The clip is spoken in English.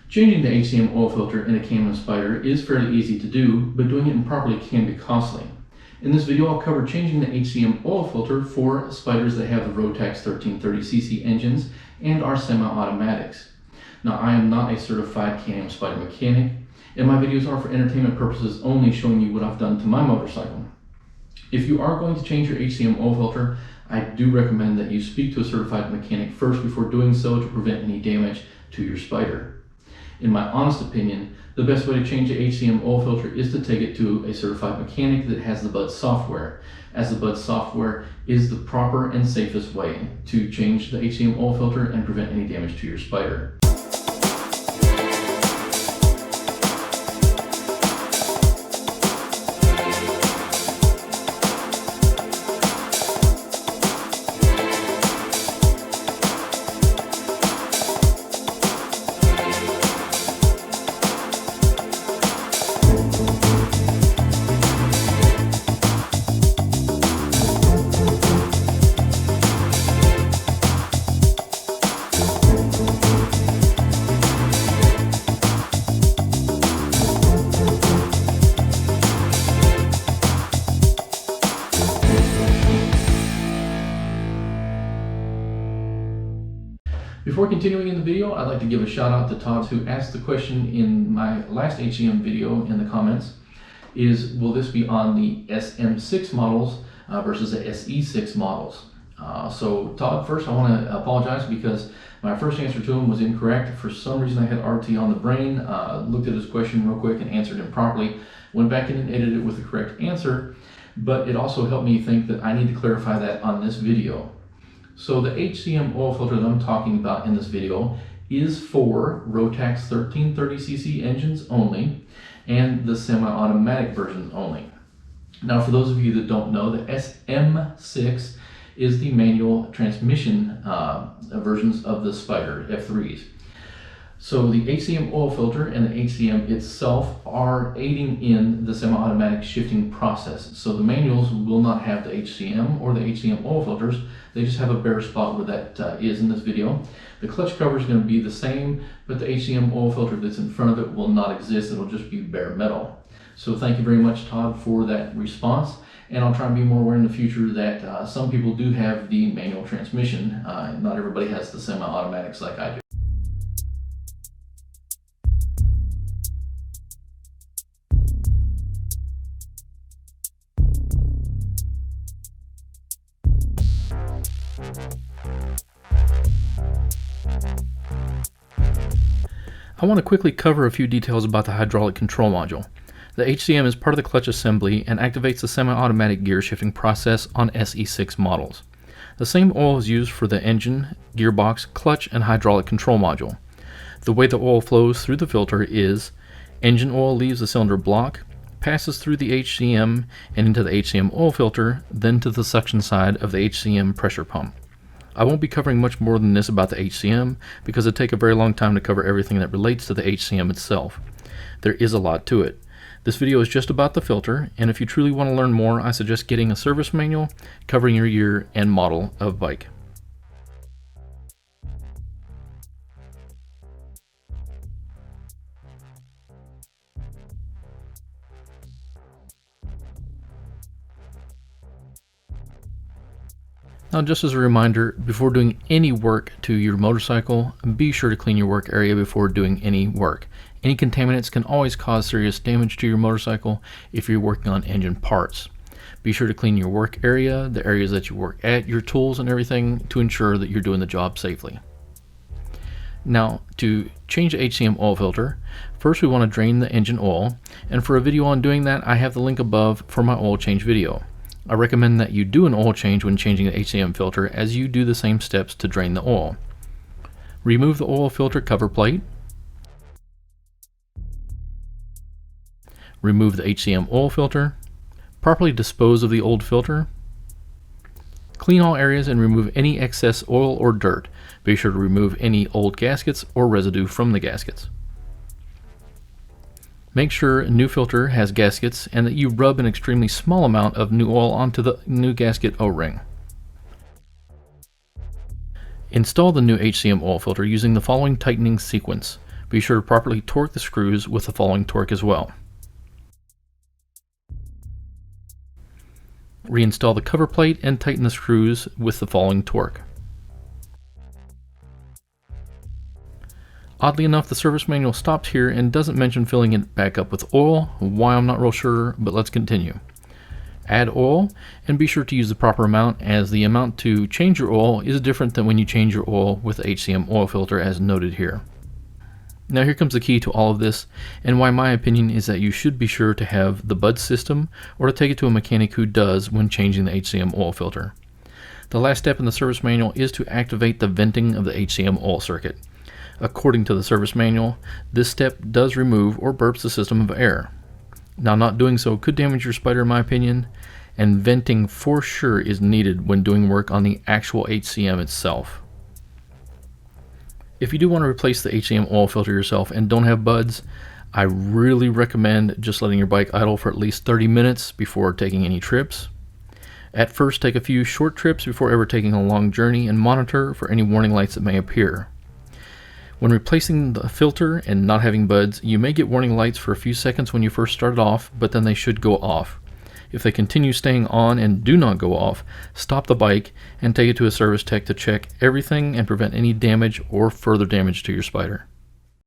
Changing the HCM oil filter in a Cam and Spyder is fairly easy to do, but doing it improperly can be costly. In this video, I'll cover changing the HCM oil filter for Spyders that have the Rotax 1330cc engines and are semi-automatics. Now, I am not a certified Cam Spyder mechanic, and my videos are for entertainment purposes only, showing you what I've done to my motorcycle. If you are going to change your HCM oil filter, I do recommend that you speak to a certified mechanic first before doing so to prevent any damage to your Spyder. In my honest opinion, the best way to change the HCM oil filter is to take it to a certified mechanic that has the BUD software, as the BUD software is the proper and safest way to change the HCM oil filter and prevent any damage to your Spyder. Before continuing in the video, I'd like to give a shout out to Todd, who asked the question in my last HCM video in the comments, will this be on the SM6 models versus the SE6 models? So Todd, first I want to apologize because my first answer to him was incorrect. For some reason I had RT on the brain, looked at his question real quick and answered him properly, went back in and edited it with the correct answer, but it also helped me think that I need to clarify that on this video. So the HCM oil filter that I'm talking about in this video is for Rotax 1330cc engines only and the semi-automatic version only. Now, for those of you that don't know, the SM6 is the manual transmission versions of the Spyder F3s. So the HCM oil filter and the HCM itself are aiding in the semi-automatic shifting process. So the manuals will not have the HCM or the HCM oil filters. They just have a bare spot where that is in this video. The clutch cover is going to be the same, but the HCM oil filter that's in front of it will not exist. It'll just be bare metal. So thank you very much, Todd, for that response. And I'll try and be more aware in the future that some people do have the manual transmission. Not everybody has the semi-automatics like I do. I want to quickly cover a few details about the hydraulic control module. The HCM is part of the clutch assembly and activates the semi-automatic gear shifting process on SE6 models. The same oil is used for the engine, gearbox, clutch, and hydraulic control module. The way the oil flows through the filter is engine oil leaves the cylinder block, passes through the HCM and into the HCM oil filter, then to the suction side of the HCM pressure pump. I won't be covering much more than this about the HCM because it'd take a very long time to cover everything that relates to the HCM itself. There is a lot to it. This video is just about the filter, and if you truly want to learn more, I suggest getting a service manual covering your year and model of bike. Now, just as a reminder, before doing any work to your motorcycle, be sure to clean your work area before doing any work. Any contaminants can always cause serious damage to your motorcycle if you're working on engine parts. Be sure to clean your work area, the areas that you work at, your tools and everything, to ensure that you're doing the job safely. Now, to change the HCM oil filter, first we want to drain the engine oil, and for a video on doing that, I have the link above for my oil change video. I recommend that you do an oil change when changing the HCM filter, as you do the same steps to drain the oil. Remove the oil filter cover plate. Remove the HCM oil filter. Properly dispose of the old filter. Clean all areas and remove any excess oil or dirt. Be sure to remove any old gaskets or residue from the gaskets. Make sure a new filter has gaskets and that you rub an extremely small amount of new oil onto the new gasket O-ring. Install the new HCM oil filter using the following tightening sequence. Be sure to properly torque the screws with the following torque as well. Reinstall the cover plate and tighten the screws with the following torque. Oddly enough, the service manual stopped here and doesn't mention filling it back up with oil. Why, I'm not real sure, but let's continue. Add oil, and be sure to use the proper amount, as the amount to change your oil is different than when you change your oil with the HCM oil filter as noted here. Now here comes the key to all of this, and why my opinion is that you should be sure to have the bud system or to take it to a mechanic who does when changing the HCM oil filter. The last step in the service manual is to activate the venting of the HCM oil circuit. According to the service manual, this step does remove or burps the system of air. Now, not doing so could damage your Spyder in my opinion, and venting for sure is needed when doing work on the actual HCM itself. If you do want to replace the HCM oil filter yourself and don't have buds, I really recommend just letting your bike idle for at least 30 minutes before taking any trips. At first, take a few short trips before ever taking a long journey and monitor for any warning lights that may appear. When replacing the filter and not having buds, you may get warning lights for a few seconds when you first started off, but then they should go off. If they continue staying on and do not go off, stop the bike and take it to a service tech to check everything and prevent any damage or further damage to your Spyder.